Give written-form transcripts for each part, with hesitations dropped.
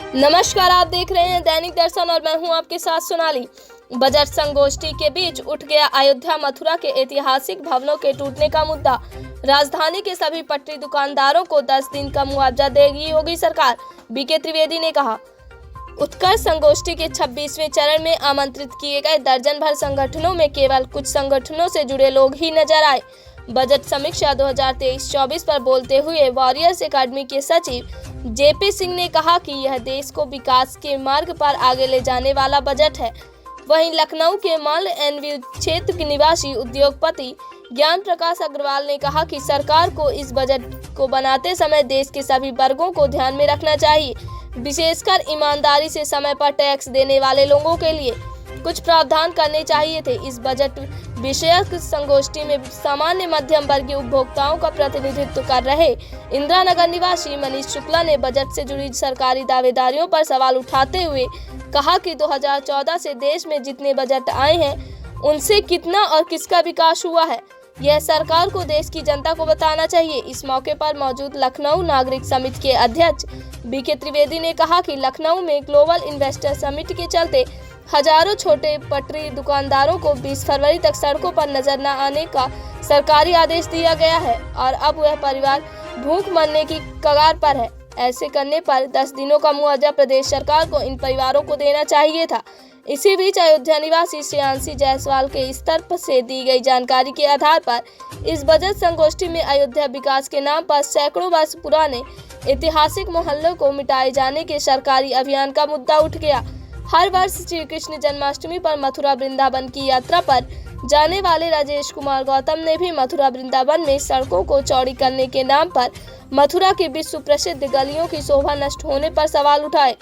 नमस्कार, आप देख रहे हैं दैनिक दर्शन और मैं हूं आपके साथ सोनाली। बजट संगोष्ठी के बीच उठ गया अयोध्या मथुरा के ऐतिहासिक भवनों के टूटने का मुद्दा। राजधानी के सभी पटरी दुकानदारों को 10 दिन का मुआवजा देगी योगी सरकार, बीके त्रिवेदी ने कहा। उत्कर्ष संगोष्ठी के 26वें चरण में आमंत्रित किए गए दर्जन भर संगठनों में केवल कुछ संगठनों से जुड़े लोग ही नजर आए। बजट समीक्षा 2023-24 पर बोलते हुए वॉरियर्स एकेडमी के सचिव जेपी सिंह ने कहा कि यह देश को विकास के मार्ग पर आगे ले जाने वाला बजट है। वहीं लखनऊ के माल एनवी क्षेत्र के निवासी उद्योगपति ज्ञान प्रकाश अग्रवाल ने कहा कि सरकार को इस बजट को बनाते समय देश के सभी वर्गों को ध्यान में रखना चाहिए, विशेषकर ईमानदारी से समय पर टैक्स देने वाले लोगों के लिए कुछ प्रावधान करने चाहिए थे। इस बजट विषयक संगोष्ठी में सामान्य मध्यम वर्गीय उपभोक्ताओं का प्रतिनिधित्व कर रहे इंदिरा नगर निवासी मनीष शुक्ला ने बजट से जुड़ी सरकारी दावेदारियों पर सवाल उठाते हुए कहा कि 2014 से देश में जितने बजट आए हैं उनसे कितना और किसका विकास हुआ है, यह सरकार को देश की जनता को बताना चाहिए। इस मौके पर मौजूद लखनऊ नागरिक समिति के अध्यक्ष बीके त्रिवेदी ने कहा कि लखनऊ में ग्लोबल इन्वेस्टर समिट के चलते हजारों छोटे पटरी दुकानदारों को 20 फरवरी तक सड़कों पर नजर न आने का सरकारी आदेश दिया गया है और अब वह परिवार भूख मरने की कगार पर है। ऐसे करने पर 10 दिनों का मुआवजा प्रदेश सरकार को इन परिवारों को देना चाहिए था। इसी बीच अयोध्या निवासी श्रेयांशी जायसवाल के स्तर से दी गई जानकारी के आधार पर इस बजट संगोष्ठी में अयोध्या विकास के नाम पर सैकड़ों वर्ष पुराने ऐतिहासिक मोहल्लों को मिटाए जाने के सरकारी अभियान का मुद्दा उठ गया। हर वर्ष श्री कृष्ण जन्माष्टमी पर मथुरा वृंदावन की यात्रा पर जाने वाले राजेश कुमार गौतम ने भी मथुरा वृंदावन में सड़कों को चौड़ी करने के नाम पर मथुरा की विश्व प्रसिद्ध गलियों की शोभा नष्ट होने पर सवाल उठाए।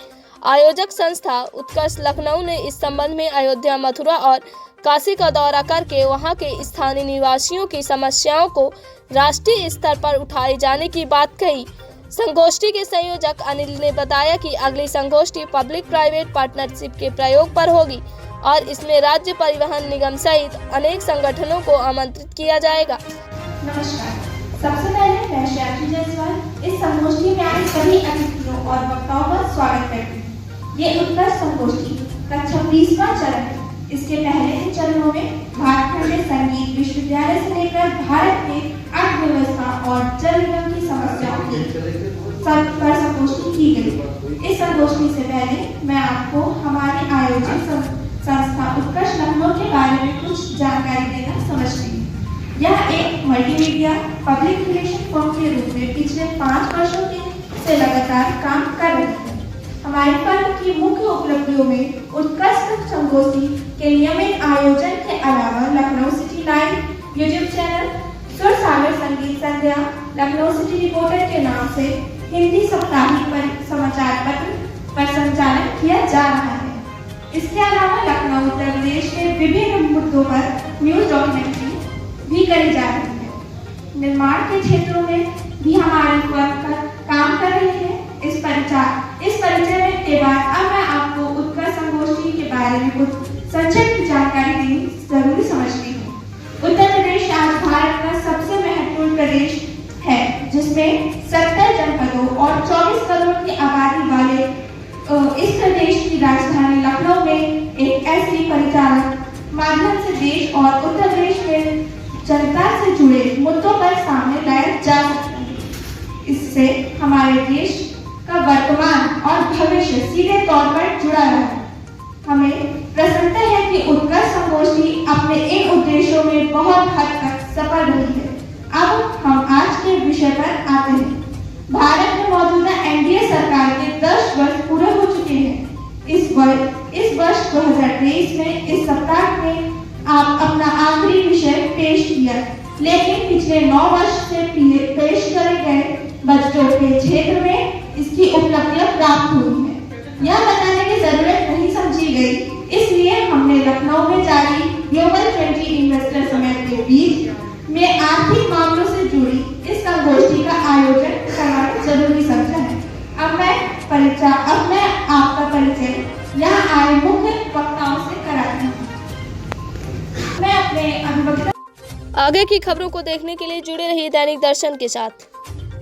आयोजक संस्था उत्कर्ष लखनऊ ने इस संबंध में अयोध्या, मथुरा और काशी का दौरा करके वहां के स्थानीय निवासियों की समस्याओं को राष्ट्रीय स्तर पर उठाए जाने की बात कही। संगोष्ठी के संयोजक अनिल ने बताया कि अगली संगोष्ठी पब्लिक प्राइवेट पार्टनरशिप के प्रयोग पर होगी और इसमें राज्य परिवहन निगम सहित अनेक संगठनों को आमंत्रित किया जाएगा। नमस्कार, सबसे पहले मैं श्रेयांशी जायसवाल इस संगोष्ठी में आए सभी अतिथियों और वक्ताओं का स्वागत करती हूँ। ये उत्कर्ष संगोष्ठी का 26वां चरण है। इसके पहले के चरणों में झारखंड संगीत विश्वविद्यालय से लेकर भारत के अर्थव्यवस्था और जल निगम की समस्याओं की पर संगोष्ठी की गई। इस संगोष्ठी से पहले मैं आपको हमारी आयोजक संस्था उत्कर्ष लखनऊ के बारे में कुछ जानकारी देना समझती हूँ। यह एक मल्टीमीडिया पब्लिक रिलेशन फर्म के रूप में पिछले 5 वर्षों से लगातार काम कर रही है। हमारी फर्म की मुख्य उपलब्धियों में उत्कर्ष संगोष्ठी के नियमित आयोजन के अलावा Lucknow city live YouTube channel, सुर सागर संगीत संध्या, लखनऊ सिटी रिपोर्टर के नाम से हिंदी साप्ताहिक समाचार पत्र पर संचालन किया जा रहा है। इसके अलावा लखनऊ उत्तर प्रदेश के विभिन्न मुद्दों पर न्यूज डॉक्यूमेंट्री भी करी जा रही है। निर्माण के क्षेत्रों में भी हमारी फर्म काम कर रही है। इस परिचय के बाद अब मैं आपको उत्कर्ष संगोष्ठी के बारे में कुछ संक्षिप्त जानकारी देनी जरूरी समझती हूँ। उत्तर प्रदेश आज भारत का सबसे महत्वपूर्ण प्रदेश है, जिसमें 70 जनपदों और 24 करोड़ की आबादी वाले इस प्रदेश की राजधानी लखनऊ में एक ऐसी परिचालन माध्यम से देश और उत्तर प्रदेश में जनता से जुड़े मुद्दों पर सामने लाया जा सकता है। इससे हमारे देश का वर्तमान और भविष्य सीधे तौर पर जुड़ा है। हमें प्रसन्नता है कि उत्कर्ष संगोष्ठी अपने इन उद्देश्यों में बहुत हद तक सफल रही है। अब हम आज के विषय पर आते हैं। भारत में मौजूदा एनडीए सरकार के 10 वर्ष पूरे हो चुके हैं। इस वर्ष 2023 में इस सप्ताह में आप अपना आखिरी विषय पेश किया, लेकिन पिछले 9 वर्ष से पेश करे गए बजटों के क्षेत्र में इसकी उपलब्धियां प्राप्त हुई है। यह बताने की जरूरत नहीं समझी गई, इसलिए हमने लखनऊ में जारी ग्लोबल 20 इन्वेस्टर समिट के बीच में आर्थिक मामलों से जुड़ी इस संगोष्ठी का आयोजन करना जरूरी समझा है। अब मैं आपका परिचय यहाँ आए मुख्य वक्ताओं से कराती हूँ। मैं अपने अभिवक्ता आगे की खबरों को देखने के लिए जुड़े रहिए दैनिक दर्शन के साथ।